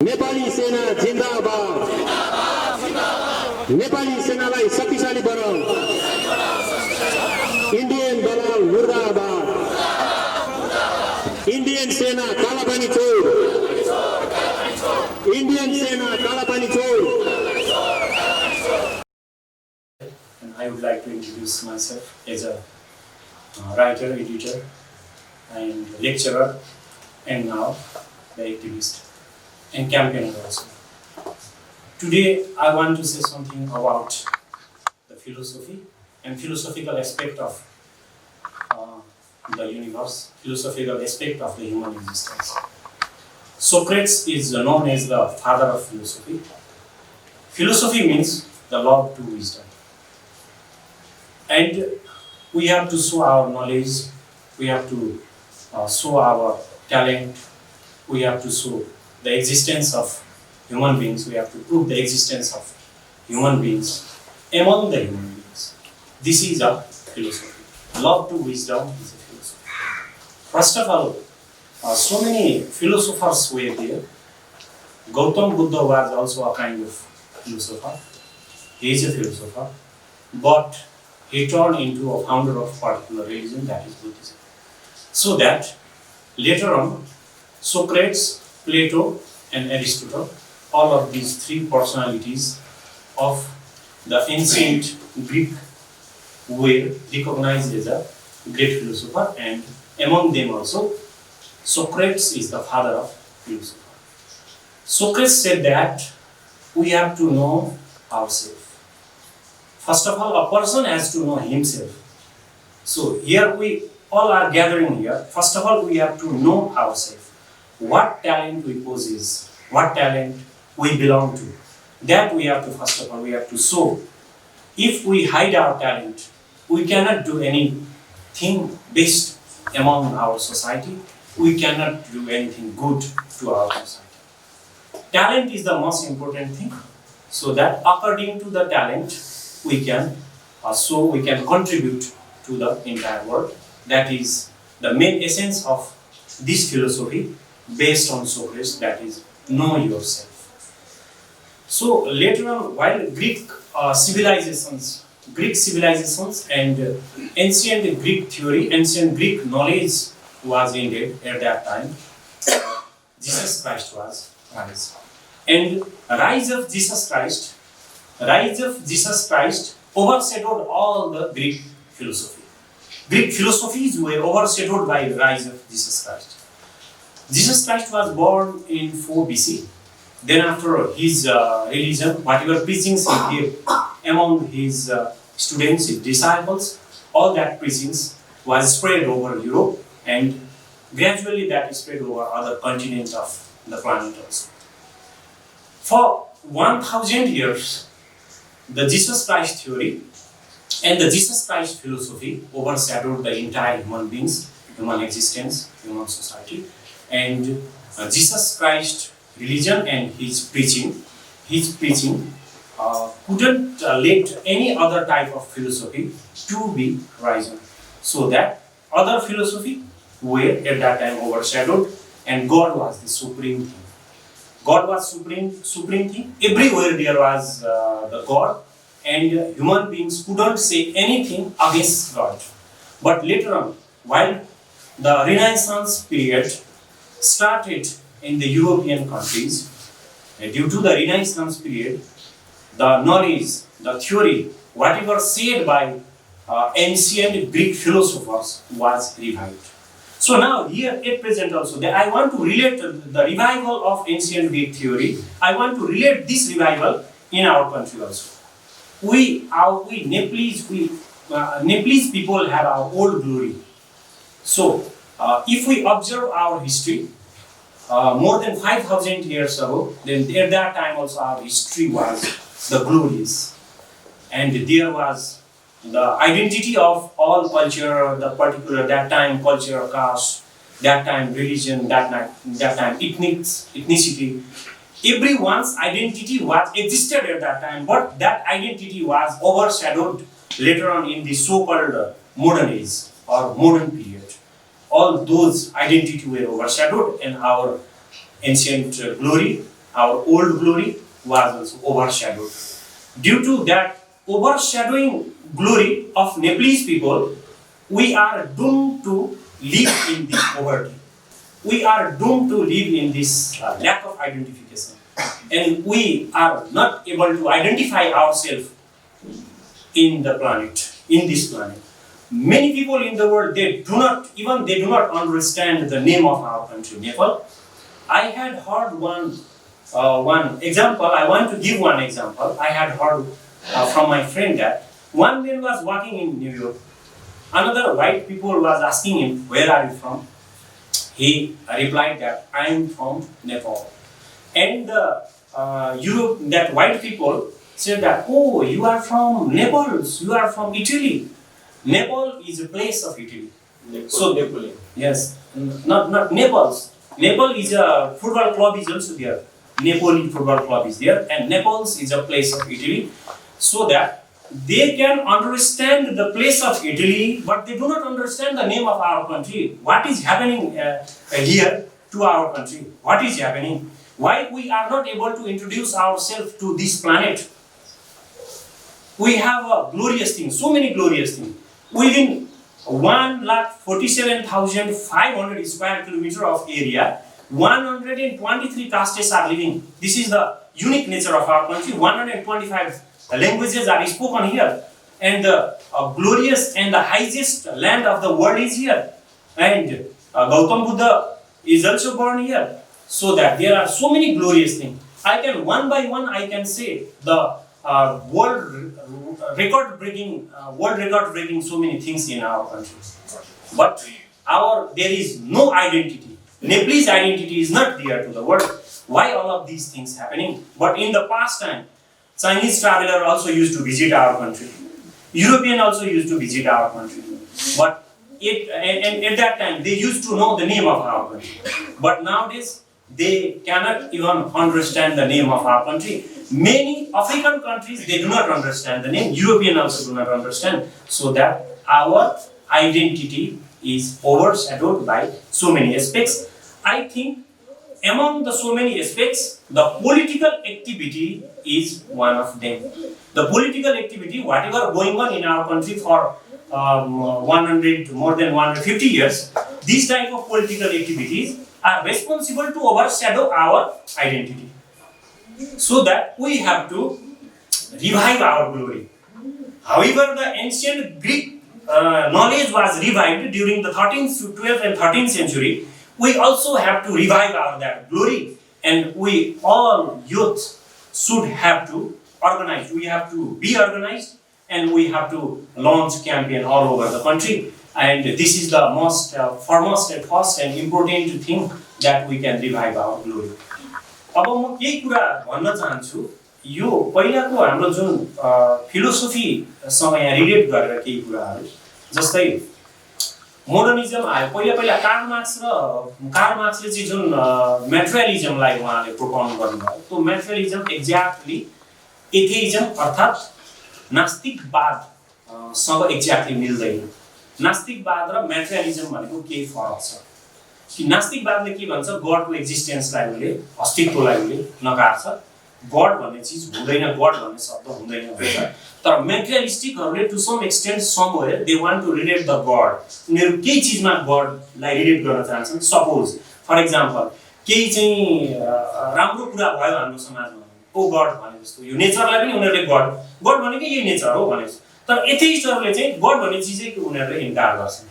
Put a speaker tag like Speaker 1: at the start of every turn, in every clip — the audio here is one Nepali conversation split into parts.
Speaker 1: नेपाली सेना जिन्दाबाद। नेपाली सेनालाई शक्तिशाली बनाऊ। इन्डियन दलाल मुर्दाबाद। इंडियन सेना कालापानी छोड़। इंडियन सेना कालापानी छोड़।
Speaker 2: I would like to introduce myself as a writer, editor, and lecturer, and now the activist and campaigner also. Today, I want to say something about the philosophy and philosophical aspect of the universe, philosophical aspect of the human existence. Socrates is known as the father of philosophy. Philosophy means the love to wisdom. And we have to show our knowledge, we have to show our talent, we have to show the existence of human beings, we have to prove the existence of human beings among the human beings. This is a philosophy. Love to wisdom is a philosophy. First of all, so many philosophers were there. Gautam Buddha was also a kind of philosopher. He is a philosopher, but he turned into a founder of particular religion, that is Buddhism. So that later on, Socrates, Plato, and Aristotle, all of these three personalities of the ancient Greek were recognized as a great philosopher, and among them also, Socrates is the father of philosophy. Socrates said that we have to know ourselves. First of all, a person has to know himself. So here we all are gathering here. First of all, we have to know ourselves. What talent we possess, what talent we belong to. That we have to, first of all, we have to show. If we hide our talent, we cannot do anything best among our society. We cannot do anything good to our society. Talent is the most important thing. So that according to the talent, we can contribute to the entire world. That is the main essence of this philosophy based on Socrates, that is know yourself. So later on, while Greek civilizations and ancient Greek theory, ancient Greek knowledge was ended at that time, Jesus Christ was raised. And rise of Jesus Christ overshadowed all the Greek philosophy. Greek philosophies were overshadowed by the rise of Jesus Christ. Jesus Christ was born in 4 BC. Then after his religion, whatever preachings he gave among his students, his disciples, all that preachings was spread over Europe, and gradually that spread over other continents of the planet also. For 1000 years, the Jesus Christ theory and the Jesus Christ philosophy overshadowed the entire human beings, human existence, human society. And Jesus Christ religion and his preaching couldn't let any other type of philosophy to be risen. So that other philosophy were at that time overshadowed, and God was the supreme thing. God was supreme thing. Everywhere there was the God, and human beings couldn't say anything against God. But later on, while the Renaissance period started in the European countries, due to the Renaissance period, the knowledge, the theory, whatever said by ancient Greek philosophers was revived. So now here at present also, I want to relate the revival of ancient Greek theory. I want to relate this revival in our country also. Nepalese people have our old glory. So if we observe our history, more than 5,000 years ago, then at that time also our history was the glorious, and there was the identity of all culture, the particular that time culture, caste, that time religion, that time ethnicity. Everyone's identity was existed at that time, but that identity was overshadowed later on in the so-called modern age or modern period. All those identity were overshadowed, and our ancient glory, our old glory was also overshadowed. Due to that overshadowing glory of Nepalese people, we are doomed to live in this poverty. We are doomed to live in this lack of identification. And we are not able to identify ourselves in the planet, in this planet. Many people in the world, they do not understand the name of our country, Nepal. I had heard one example. I want to give one example. I had heard from my friend that one man was walking in New York. Another white people was asking him, "Where are you from?" He replied that I am from Nepal. And that white people said that, "Oh, you are from Nepal. You are from Italy." Nepal is a place of Italy. So
Speaker 3: Nepal.
Speaker 2: yes, not Naples. Nepal is a football club is also there. Napoli football club is there, and Naples is a place of Italy, so that they can understand the place of Italy, but they do not understand the name of our country. What is happening here to our country? What is happening? Why we are not able to introduce ourselves to this planet? We have a glorious thing, so many glorious things. Within 1,47,500 square kilometers of area, 123 castes are living. This is the unique nature of our country. 125 languages are spoken here. And the glorious and the highest land of the world is here. And Gautam Buddha is also born here. So that there are so many glorious things. I can one by one I can say the world record breaking so many things in our country. But there is no identity. Nepalese identity is not there to the world. Why all of these things happening? But in the past time, Chinese traveler also used to visit our country. European also used to visit our country. But at that time they used to know the name of our country. But nowadays they cannot even understand the name of our country. Many African countries, they do not understand the name. European also do not understand. So that our identity is overshadowed by so many aspects. I think among the so many aspects, the political activity is one of them. The political activity, whatever going on in our country for more than 150 years, these type of political activities are responsible to overshadow our identity. So that we have to revive our glory. However, the ancient Greek knowledge was revived during the 12th and 13th century. We also have to revive that glory, and we all youth should have to organize. We have to be organized, and we have to launch campaign all over the country. And this is the most foremost and first and important thing that we can revive our glory. अब म केही कुरा भन्न चाहन्छु यो पहिलाको हाम्रो जुन फिलोसफी सँग यहाँ रिलेट गरेर केही कुराहरु जस्तै मोडर्निज्म आयो पहिला कार्ल मार्क्सले चाहिँ जुन म्याटेरियलिज्मलाई उहाँले प्रोपाउन्ड गर्नुभयो त्यो म्याटेरियलिज्म एक्ज्याक्टली एथेइज्म अर्थात नास्तिकवाद सँग एक्ज्याक्टली मिल्दैन नास्तिकवाद र म्याटेरियलिज्म भनेको के फरक छ कि नास्तिकवादले के भन्छ गडको एक्जिस्टेन्सलाई उले अस्तित्वलाई उले नकार्छ गड भन्ने चीज हुँदैन गड भन्ने शब्द हुँदैन भन्छ तर म्याटेरियलिस्टिकहरुले to some extent somewhere they want to relate the god उनीहरु केही चीजमा गडलाई रिलेट गर्न चाहन्छन् सपोज फर एक्जाम्पल केही चाहिँ राम्रो कुरा भयो हाम्रो समाजमा ओ गड भने जस्तो यो नेचरलाई पनि उनीहरुले गड भनेको यही नेचर हो भनेछ तर एथेइस्टहरुले चाहिँ गड भन्ने चीजै उनीहरुले इन्कार गर्छन्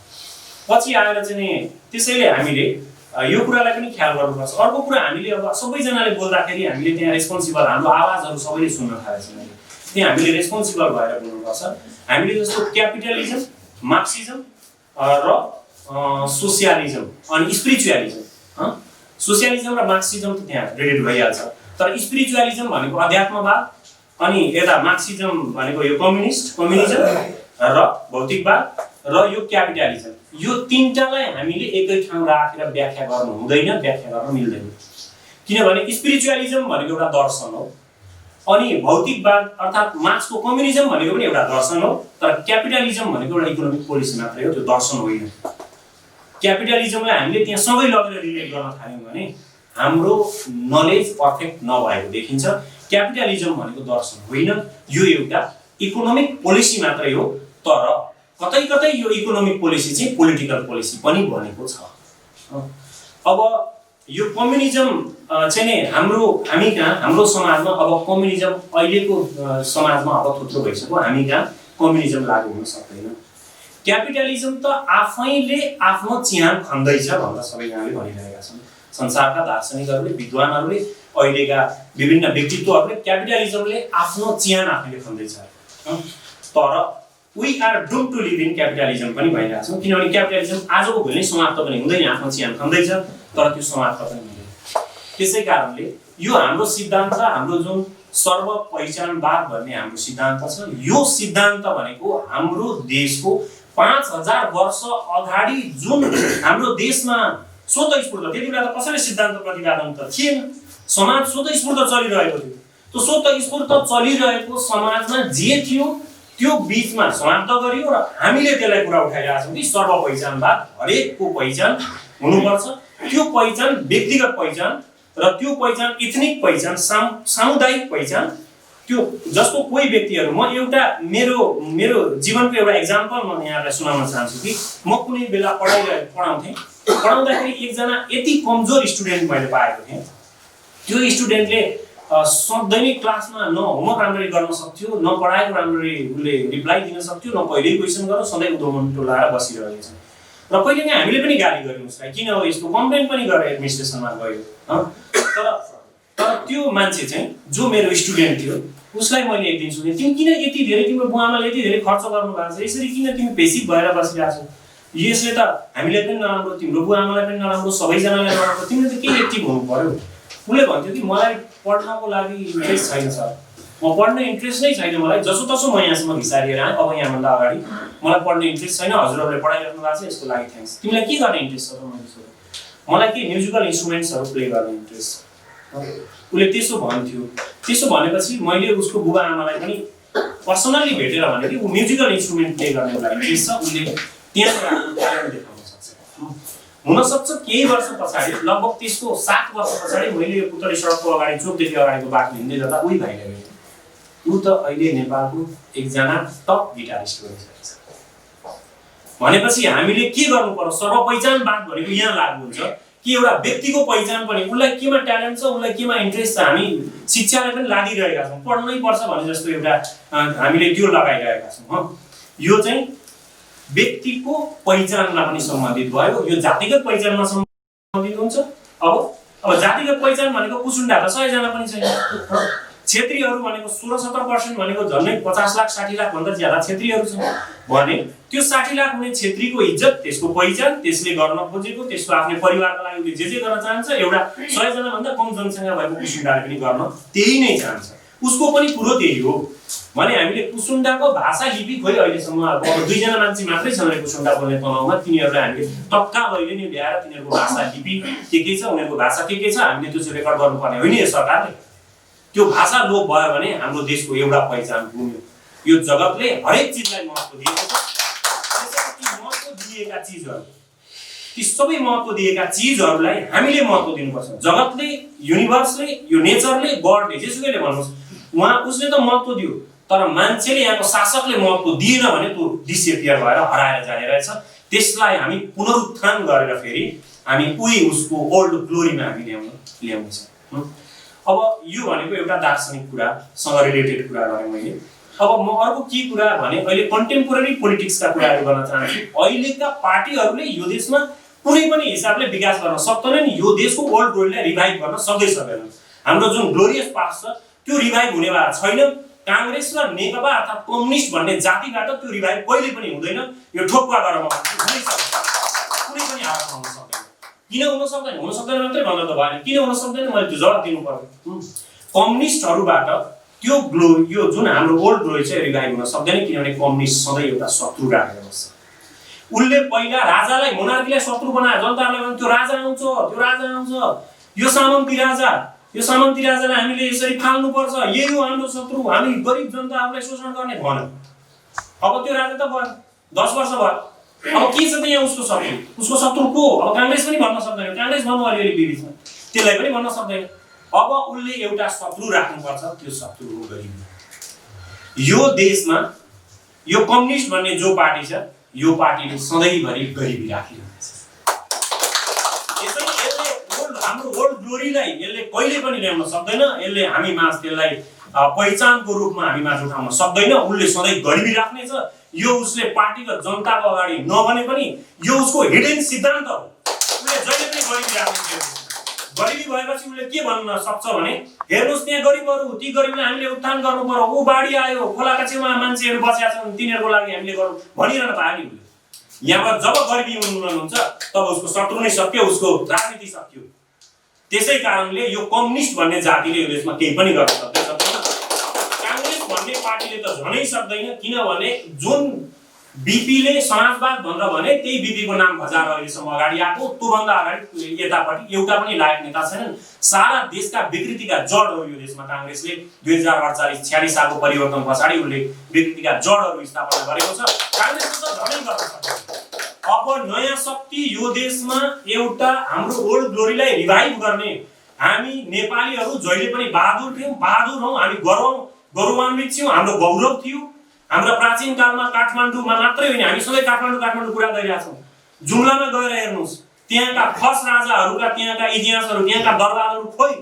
Speaker 2: पछि आएर चाहिँ त्यसैले हामीले यो कुरालाई पनि ख्याल गर्नुपर्छ अर्को कुरा हामीले अब सबैजनाले बोल्दाखेरि हामीले त्यहाँ रेस्पोन्सिबल हाम्रो आवाजहरु सबैले सुन्न थालेछन् त्यहाँ हामीले रेस्पोन्सिबल भएर बोल्नुपर्छ हामीले जस्तो क्यापिटलिज्म मार्क्सिज्म र सोशलिज्म अनि स्पिरिचुअलिज्म सोशलिज्म र मार्क्सिज्म त त्यहाँ रिलेट भइहाल्छ तर स्पिरिचुअलिज्म भनेको अध्यात्मवाद अनि यता मार्क्सिज्म भनेको यो कम्युनिज्म र भौतिकवाद र यो क्यापिटलिज्म यो तीनटालाई हामीले एकै ठाउँ राखेर व्याख्या गर्नु हुँदैन व्याख्या गर्न मिल्दैन किनभने स्पिरिचुअलिज्म भनेको एउटा दर्शन हो अनि भौतिकवाद अर्थात मार्क्सको कम्युनिज्म भनेको पनि एउटा दर्शन हो तर क्यापिटलिज्म भनेको एउटा इकोनोमिक पोलिसी मात्रै हो त्यो दर्शन होइन क्यापिटलिज्मलाई हामीले त्यहाँ सबै लगेर रिलेट गर्न थाल्यौं भने हाम्रो नलेज पर्फेक्ट नभएको देखिन्छ। क्यापिटलिजम भनेको दर्शन होइन, यो एउटा इकोनोमिक पोलिसी मात्रै हो, तर कतै कतै यो इकोनोमिक पोलिसी चाहिँ पोलिटिकल पोलिसी पनि बनेको छ। अब यो कम्युनिजम चाहिँ नि हामी कहाँ हाम्रो समाजमा अब कम्युनिजम अहिलेको समाजमा अब थुप्रो भइसक्यो, हामी कहाँ कम्युनिजम लागू हुन सक्दैन। क्यापिटलिजम त आफैले आफ्नो चिहान खन्दैछ भनेर सबैजनाले भनिरहेका छन्। संसारका दार्शनिकहरूले, विद्वानहरूले, अहिलेका विभिन्न व्यक्तित्वहरूले क्यापिटलिजमले आफ्नो चिहान आफैले खन्दैछ। तर we are doom to live in capitalism पनि भइरहेको छौँ, किनभने क्यापिटलिजम आजको भोलि समाप्त पनि हुँदैन, आफ्नो चिहान खन्दैछ, तर त्यो समाप्त पनि हुँदैन। त्यसै कारणले यो हाम्रो सिद्धान्त, हाम्रो जुन सर्व पहिचानवाद भन्ने हाम्रो सिद्धान्त छ, यो सिद्धान्त भनेको हाम्रो देशको 5000 वर्ष अगाडि जुन हाम्रो देशमा स्वतःस्फूर्त, त्यति बेला त कसैले सिद्धान्त प्रतिपादन त थिएन, समाज स्वतःस्फूर्त चलिरहेको थियो। त्यो स्वतःस्फूर्त चलिरहेको समाजमा जे थियो त्यो बीचमा समाप्त गरियो र हामीले त्यसलाई कुरा उठाइरहेका छौँ कि सर्व पहिचानवाद, हरेकको पहिचान हुनुपर्छ। त्यो पहिचान व्यक्तिगत पहिचान र त्यो पहिचान इथनिक पहिचान, सामुदायिक पहिचान, त्यो जस्तो कोही व्यक्तिहरू, म एउटा मेरो जीवनको एउटा इक्जाम्पल म यहाँलाई सुनाउन चाहन्छु कि म कुनै बेला पढाउँदाखेरि एकजना यति कमजोर स्टुडेन्ट मैले पाएको थिएँ। त्यो स्टुडेन्टले दैनिक क्लासमा न होमवर्क राम्ररी गर्न सक्थ्यो, न पढाएको राम्ररी उसले रिप्लाई दिन सक्थ्यो, न पहिल्यै क्वेसन गरेर सधैँ उदोमन्टो लाएर बसिरहेको छ। र कहिले काहीँ हामीले पनि गाली गर्यौँ उसलाई, किन हो यस्तो, कम्प्लेन पनि गरेर एडमिनिस्ट्रेसनमा गयो। तर त्यो मान्छे चाहिँ जो मेरो स्टुडेन्ट थियो उसलाई मैले एक दिन सोधेँ, तिमी किन यति धेरै, तिम्रो बुवाआमाले यति धेरै खर्च गर्नु भएको छ, यसरी किन तिमी पेसिभ भएर बसिरहेको छौ, यसले त हामीलाई पनि नराम्रो, तिम्रो बुवाआमालाई पनि नराम्रो, सबैजनालाई नराम्रो, तिमीले त के एक्टिभ हुनु पर्यो। उसले भन्थ्यो कि मलाई पढ्नको लागि इन्ट्रेस्ट छैन सर, म पढ्ने इन्ट्रेस्ट नै छैन, मलाई जसोतसो म यहाँसम्म भिसारिएर आएँ, अब यहाँभन्दा अगाडि मलाई पढ्ने इन्ट्रेस्ट छैन, हजुरहरूले पढाइराख्नु भएको छ, यसको लागि थ्याङ्क्स। तिमीलाई के गर्ने इन्ट्रेस्ट छ त मैले सोधेँ। मलाई के म्युजिकल इन्स्ट्रुमेन्ट्सहरू प्ले गर्ने इन्ट्रेस्ट छ। उसले त्यसो भन्थ्यो। त्यसो भनेपछि मैले उसको बुबाआमालाई पनि पर्सनल्ली भेटेर भने कि ऊ म्युजिकल इन्स्ट्रुमेन्ट प्ले गर्ने उसलाई इन्ट्रेस्ट छ, उसले त्यहाँ आफ्नो ट्यालेन्ट देखाउन सक्छ। हुनसक्छ केही वर्ष पछाडि, लगभग त्यसको 7 वर्ष पछाडि मैले यो पुतली सडकको अगाडि, चोकदेखि अगाडिको बाटो हिँड्दै जाँदा उही भाइले भेटेँ। ऊ त अहिले नेपालको एकजना टप गिटारिस्ट बनिसकेको छ। भनेपछि हामीले के गर्नु पर्यो, सर्व पहिचानवाद भनेको यहाँ लागु हुन्छ कि एउटा व्यक्तिको पहिचान पनि, उसलाई केमा ट्यालेन्ट छ, उसलाई केमा इन्ट्रेस्ट छ, हामी शिक्षालाई पनि लादिरहेका छौँ, पढ्नै पर्छ भने जस्तो एउटा हामीले त्यो लगाइरहेका छौँ। यो चाहिँ व्यक्तिको पहिचानमा पनि सम्बन्धित भयो, यो जातिगत पहिचानमा सम्बन्धित हुन्छ। अब जातिगत पहिचान भनेको कुसुन्डा त 100 जना पनि छैन, क्षेत्रीहरू भनेको 16-17% भनेको झन्डै 50 लाख 60 लाख भन्दा ज्यादा क्षेत्रीहरू छन् भने त्यो 60 लाख हुने क्षेत्रीको इज्जत, त्यसको पहिचान, त्यसले गर्न खोजेको, त्यसको आफ्नो परिवारका लागि उसले जे गर्न चाहन्छ, एउटा 100 जना भन्दा कम जनसङ्ख्या भएको कुसुन्डाले पनि गर्न त्यही नै चाहन्छ। उसको पनि कुरो त्यही हो भने हामीले कुसुन्डाको भाषा लिपि खोइ अहिलेसम्म अब 2 जना मान्छे मात्रै छन् रे कुसुन्डा बोल्ने तनाउमा, तिनीहरूलाई हामीले टक्का लैले नि ल्याएर तिनीहरूको भाषा लिपि के छ, उनीहरूको भाषा के छ, हामीले त्यो चाहिँ रेकर्ड गर्नुपर्ने होइन। यो सरकारले त्यो भाषा लोप भयो भने हाम्रो देशको एउटा पहिचान गुम्यो। यो जगतले हरेक चिजलाई महत्त्व दिएको छ। त्यसैले महत्त्व दिएका चिजहरू, ती सबै महत्त्व दिएका चिजहरूलाई हामीले महत्त्व दिनुपर्छ। जगतले, युनिभर्सले, यो नेचरले, गडले, जेसुकैले भन्नुहोस्, उसले त महत्त्व दियो, तर मान्छेले, यहाँको शासकले महत्त्व दिएन भने त्यो डिसएपियर भएर हराएर जाने रहेछ। त्यसलाई हामी पुनरुत्थान गरेर फेरि हामी उही उसको ओल्ड ग्लोरीमा हामी ल्याउनेछौँ। अब यो भनेको एउटा दार्शनिक कुरासँग रिलेटेड कुरा गरेँ मैले। अब म अर्को के कुरा भने अहिले कन्टेम्पोरेरी पोलिटिक्सका कुराहरू गर्न चाहन्छु। अहिलेका पार्टीहरूले यो देशमा कुनै पनि हिसाबले विकास गर्न सक्दैनन्, यो देशको ओल्ड ग्लोरीलाई रिभाइभ गर्न सक्दैनन्। हाम्रो जुन ग्लोरियस पास्ट छ त्यो रिभाइभ हुनेवाला छैन। कांग्रेस र नेकपा अर्थात् कम्युनिस्ट भन्ने जातिबाट त्यो रिभाइभ कहिले पनि हुँदैन। यो ठोक्का गरेर म भन्छु, कुनै पनि हालतमा हुन सक्दैन। किन हुन सक्दैन? हुन सक्दैन मात्रै भन्दा त भएन, किन हुन सक्दैन मैले त्यो जवाफ दिनु पर्यो। कम्युनिस्टहरुबाट त्यो यो जुन हाम्रो ओल्ड ग्लोरी चाहिँ रिभाइभ हुन सक्दैन, किनभने कम्युनिस्ट सधैँ एउटा शत्रु राखेर बस्छ। उनले पहिला राजालाई, मोनार्कीलाई शत्रु बनाए, जनतालाई भने त्यो राजा आउँछ, यो सामन्ती राजालाई हामीले यसरी फाल्नु पर्छ, यही हो हाम्रो शत्रु, हामी गरिब जनताहरूलाई शोषण गर्ने भन। अब त्यो राजा त भयो, 10 वर्ष भयो, अब के छ त यहाँ उसको शत्रु को? अब कांग्रेस पनि भन्न सक्दैन, कांग्रेस भन्नु अलिअलि बिबिचमा। त्यसलाई पनि भन्न सक्दैन। अब उसले एउटा शत्रु राख्नुपर्छ, त्यो शत्रु हो गरिबी। यो देशमा यो कम्युनिस्ट भन्ने जो पार्टी छ, यो पार्टीले सधैँभरि गरिबी राखिरहेको छ। यसले हाम्रो ओल्ड ग्लोरीलाई यसले कहिले पनि ल्याउन सक्दैन। यसले हामी माझ त्यसलाई पहिचानको रूपमा हामी माझ उठाउन सक्दैन। उसले सधैँ गरिबी राख्नेछ। यो उसले पार्टीगत जनताको अगाडि नभने पनि यो उसको हिडन सिद्धान्त हो। उसले जहिले पनि गरिबी राख्ने। गरिबी भएपछि उसले के भन्न सक्छ भने हेर्नुस् त्यहाँ गरिबहरू, ती गरिबलाई हामीले उत्थान गर्नु पर्यो, ऊ बाढी आयो, खोलाका छेउमा मान्छेहरू बसेका छन्, तिनीहरूको लागि हामीले गरौँ भनिरहन पायो नि उसले। यहाँबाट जब गरिबी उन्मूलन हुन्छ तब उसको शत्रु नै सक्यो, उसको राजनीति सक्यो। त्यसै कारणले यो कम्युनिस्ट भन्ने जातिले यो देशमा केही पनि गर्न सक्दैन। कांग्रेस भन्ने पार्टीले त झनै सक्दैन, किनभने जुन बीपीले समाजवाद भनेर भने त्यही बीपीको नाम बजार अहिलेसम्म अगाडि आएको, त्योभन्दा अगाडि यतापट्टि एउटा पनि लायक नेता छैनन्। सारा देशका विकृतिका जडहरू यो देशमा कांग्रेसले 2048-46 सालको परिवर्तन पछाडि उसले विकृतिका जडहरू स्थापना गरेको छ। कांग्रेसले त झनै गर्न सक्दैन। अब नयाँ शक्ति यो देशमा एउटा हाम्रो ओल्ड ग्लोरीलाई रिभाइभ गर्ने, हामी नेपालीहरू जहिले पनि बहादुर थियौँ, बहादुर हौँ, हामी गौरवान्वित छौँ, हाम्रो गौरव थियो। हाम्रो प्राचीन कालमा काठमाडौँमा मात्रै होइन, हामी सबै काठमाडौँ कुरा गरिरहेका छौँ। जुम्लामा गएर हेर्नुहोस्, त्यहाँका खस राजाहरूका त्यहाँका इतिहासहरू, त्यहाँका दरबारहरू खोइ,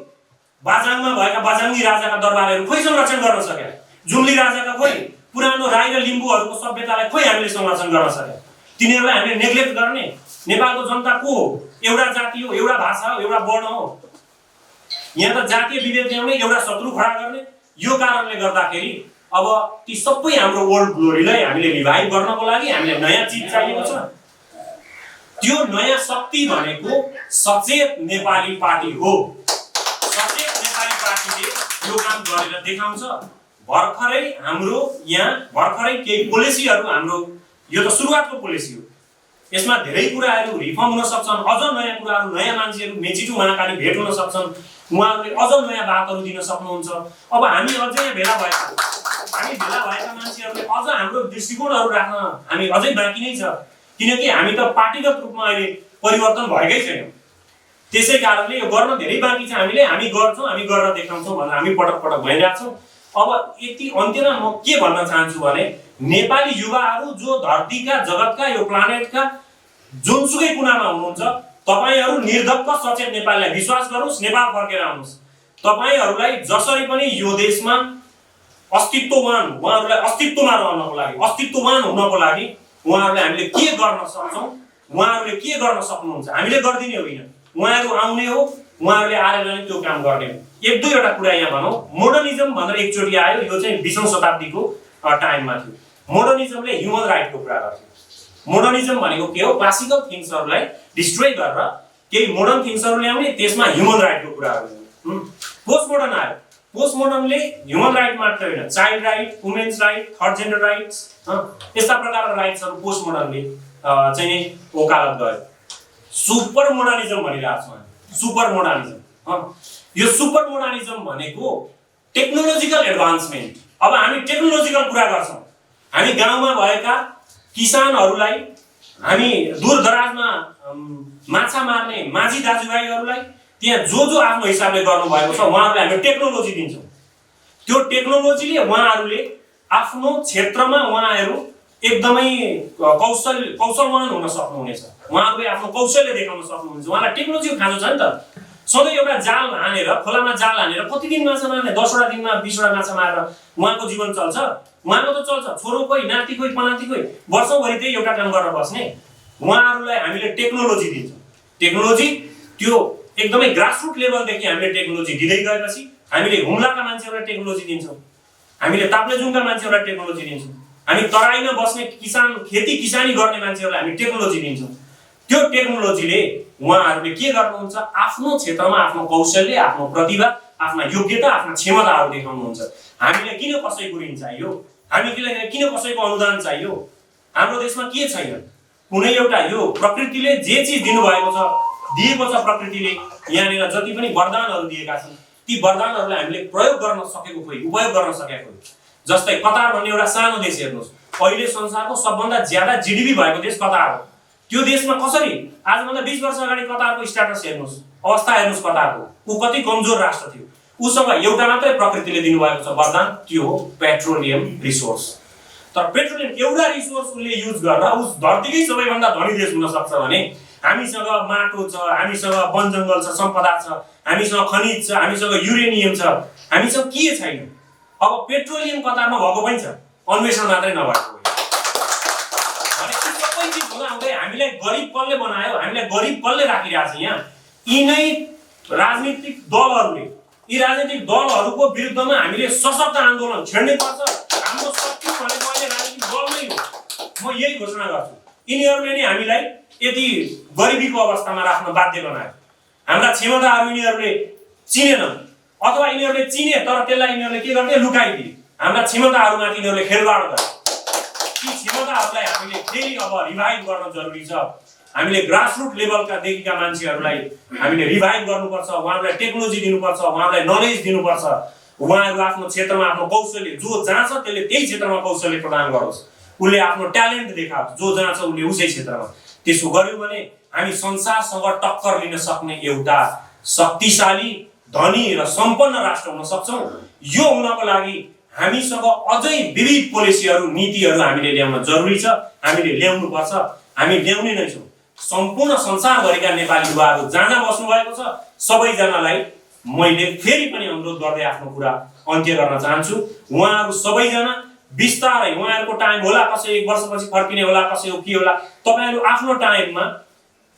Speaker 2: बाजाङमा भएका बाजाङ्गी राजाका दरबारहरू खोइ संरक्षण गर्न सके, जुम्ली राजाका खोइ, पुरानो राई र लिम्बूहरूको सभ्यतालाई खोइ हामीले संरक्षण गर्न सके। तिनीहरूलाई हामीले नेग्लेक्ट गर्ने। नेपालको जनता को हो? एउटा जाति हो, एउटा भाषा हो, एउटा वर्ण हो। यहाँ त जातीय विभेद ल्याउने, एउटा शत्रु खडा गर्ने। यो कारणले गर्दाखेरि अब ती सबै हाम्रो ओल्ड ग्लोरीलाई हामीले रिभाइभ गर्नको लागि हामीले नयाँ चिज चाहिएको छ। त्यो नयाँ शक्ति भनेको सचेत नेपाली पार्टी हो। सचेत नेपाली पार्टीले यो काम गरेर देखाउँछ। भर्खरै हाम्रो यहाँ भर्खरै केही पोलिसीहरू हाम्रो, यो त सुरुवातको पोलिसी हो, यसमा धेरै कुराहरू रिफर्म हुन सक्छन्। अझ नयाँ कुराहरू, नयाँ मान्छेहरू मेचिटु महाकाली भेट हुन सक्छन्। उहाँहरूले अझ नयाँ बातहरू दिन सक्नुहुन्छ। अब हामी अझै भेला भएका मान्छेहरूले अझ हाम्रो दृष्टिकोणहरू राख्न हामी अझै बाँकी नै छ, किनकि हामी त पार्टीगत रूपमा अहिले परिवर्तन भएकै छैनौँ। त्यसै कारणले यो गर्न धेरै बाँकी छ। हामी गर्छौँ, हामी गरेर देखाउँछौँ भनेर हामी पटक पटक भनिरहेका छौँ। अब यति अन्त्यमा म के भन्न चाहन्छु भने नेपाली युवाहरू जो धरतीका, जगतका, यो प्लानेटका जुनसुकै कुनामा हुनुहुन्छ, तपाईहरू निर्धक्क सचेत नेपालीलाई विश्वास गर्नुहोस्, नेपाल फर्केर आउनुहोस्। तपाईहरूलाई जसरी पनि यो देशमा उहाँहरूलाई अस्तित्वमा रहनको लागि, अस्तित्ववान हुनको लागि उहाँहरूले हामीले के गर्न सक्छौँ, उहाँहरूले के गर्न सक्नुहुन्छ, हामीले गरिदिने होइन। उहाँहरू आउने हो, उहाँहरूले आएर नै त्यो काम गर्ने हो। एक दुईवटा कुरा यहाँ भनौँ। मोडर्निजम भनेर एकचोटि आयो, यो चाहिँ 20औं शताब्दीको टाइममा थियो। मोडर्निजमले ह्युमन राइटको कुरा गर्थ्यो। मोडर्निजम भनेको के हो? क्लासिकल थिङ्सहरूलाई डिस्ट्रोय गरेर केही मोडर्न थिङ्सहरू ल्याउने, त्यसमा ह्युमन राइटको कुराहरू ल्याउने। पोस्ट मोडर्न आयो। पोस्ट मोडर्नले ह्युमन राइट मात्र होइन, child right, women's right, third gender rights, यस्ता प्रकारका राइट्सहरू पोस्ट मोडर्नले चाहिँ वकालत गर्यो। सुपर मोडर्निजम भनिरहेको छौँ हामी। सुपर मोडर्निजम, यो सुपर मोडर्निजम भनेको टेक्नोलोजिकल एडभान्समेन्ट। अब हामी टेक्नोलोजिकल कुरा गर्छौँ। हामी गाउँमा भएका किसानहरूलाई, हामी दूरदराजमा माछा मार्ने माझी दाजुभाइहरूलाई त्यहाँ जो आफ्नो हिसाबले गर्नुभएको छ उहाँहरूले हामी टेक्नोलोजी दिन्छौँ। त्यो टेक्नोलोजीले उहाँहरूले आफ्नो क्षेत्रमा उहाँहरू एकदमै कौशलवान हुन सक्नुहुनेछ। उहाँहरूले आफ्नो कौशल्य देखाउन सक्नुहुन्छ। उहाँलाई टेक्नोलोजीको खाँचो छ नि त। सधैँ एउटा जाल हानेर, खोलामा जाल हानेर कति दिन माछा मार्ने? 10वटा दिनमा 20वटा माछा मारेर उहाँको जीवन चल्छ? उहाँको त चल्छ। छोरो कोही, नाति कोही, पनाति कोही, वर्षौँभरि त्यही एउटा काम गरेर बस्ने। उहाँहरूलाई हामीले टेक्नोलोजी दिन्छौँ। टेक्नोलोजी त्यो एकदमै ग्रासरुट लेभलदेखि हामीले टेक्नोलोजी दिँदै गएपछि हामीले हुम्लाका मान्छेहरूलाई टेक्नोलोजी दिन्छौँ, हामीले ताप्लेजुङका मान्छेहरूलाई टेक्नोलोजी दिन्छौँ, हामी तराईमा बस्ने किसान, खेती किसानी गर्ने मान्छेहरूलाई हामी टेक्नोलोजी दिन्छौँ। त्यो टेक्नोलोजीले उहाँहरूले के गर्नुहुन्छ? आफ्नो क्षेत्रमा आफ्नो कौशल्य, आफ्नो प्रतिभा, आफ्ना योग्यता, आफ्ना क्षमताहरू देखाउनुहुन्छ। हामीले किन कसैको ऋण चाहियो? हामीले किन कसैको अनुदान चाहियो? हाम्रो देशमा के छैन? कुनै एउटा यो प्रकृतिले जे चिज दिनुभएको छ, दिएको छ प्रकृतिले, यहाँनिर जति पनि वरदानहरू दिएका छन् ती वरदानहरूलाई हामीले प्रयोग गर्न सकेको खोइ, उपयोग गर्न सकेको खोइ। जस्तै कतार भन्ने एउटा सानो देश हेर्नुहोस्, अहिले संसारको सबभन्दा ज्यादा जीडीपी भएको देश कतार हो। त्यो देशमा कसरी आजभन्दा 20 वर्ष अगाडि कतारको स्ट्याटस हेर्नुहोस्, अवस्था हेर्नुस् कताको, ऊ कति कमजोर राष्ट्र थियो। उसँग एउटा मात्रै प्रकृतिले दिनुभएको छ वरदान, त्यो हो पेट्रोलियम रिसोर्स। तर पेट्रोलियम एउटा रिसोर्स उसले युज गरेर उस धरतीकै सबैभन्दा धनी देश हुन सक्छ भने हामीसँग माटो छ, हामीसँग वन जङ्गल छ, सम्पदा छ, हामीसँग खनिज छ, हामीसँग युरेनियम छ, हामीसँग के छैन। अब पेट्रोलियम कतारमा भएको पनि छ, अन्वेषण मात्रै नभएको होइन। भने यी सबै चिज हुँदाहुँदै हामीलाई गरिब कसले बनायो, हामीलाई गरिब कसले राखिरहेको छ यहाँ? यिनै राजनीतिक दलहरूले, यी राजनीतिक दलहरूको विरुद्धमा हामीले सशक्त आन्दोलन छेड्नै पर्छ। हाम्रो शक्ति भनेको अहिले राजनीतिक दल नै हो। म यही घोषणा गर्छु, यिनीहरूले नै हामीलाई यति गरिबीको अवस्थामा राख्न बाध्य बनायो। हाम्रा क्षमताहरू यिनीहरूले चिनेन, अथवा यिनीहरूले चिने तर त्यसलाई यिनीहरूले के गर्थे, लुकाइदिए। हाम्रा क्षमताहरूमाथि यिनीहरूले खेलवाड गरे। यी क्षमताहरूलाई हामीले फेरि अब रिभाइभ गर्न जरुरी छ। हामीले ग्रासरुट लेभलका देखिका मान्छेहरूलाई हामीले रिभाइभ गर्नुपर्छ, उहाँहरूलाई टेक्नोलोजी दिनुपर्छ, उहाँहरूलाई नलेज दिनुपर्छ। उहाँहरू आफ्नो क्षेत्रमा आफ्नो कौशल्य जो जहाँ छ त्यसले त्यही क्षेत्रमा कौशल्य प्रदान गरोस्, उसले आफ्नो ट्यालेन्ट देखाओस्, जो जहाँ छ उसले उसै क्षेत्रमा। त्यसो गर्यो भने हामी संसारसँग टक्कर लिन सक्ने एउटा शक्तिशाली, धनी र सम्पन्न राष्ट्र हुन सक्छौँ। यो हुनको लागि हामीसँग अझै विविध पोलिसीहरू, नीतिहरू हामीले ल्याउन जरुरी छ। हामीले ल्याउनुपर्छ, हामी ल्याउने नै छौँ। सम्पूर्ण संसारभरिका नेपाली युवाहरू जहाँ जहाँ बस्नु भएको छ सबैजनालाई मैले फेरि पनि अनुरोध गर्दै आफ्नो कुरा अन्त्य गर्न चाहन्छु। उहाँहरू सबैजना बिस्तारै, उहाँहरूको टाइम होला, कसै 1 वर्षपछि फर्किने होला, कसै के होला, तपाईहरु आफ्नो टाइममा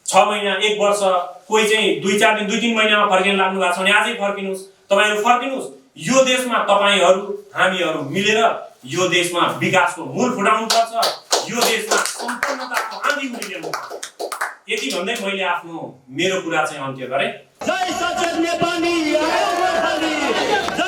Speaker 2: 6 महिना 1 वर्ष, कोही चाहिँ 2-4 दिन 2-3 महिनामा फर्किन लाग्नु भएको छ भने आजै फर्किनुस्। तपाईहरु फर्किनुस्। यो देशमा तपाईहरु हामीहरु मिलेर यो देशमा विकासको मूल फुटाउनु पर्छ। यो देशमा सम्पन्नताको आँधी उठिरहेको छ। यति भन्दै मैले आफ्नो मेरो कुरा चाहिँ अन्त्य गरे।
Speaker 1: जय सचेत नेपाली आयो बधाई।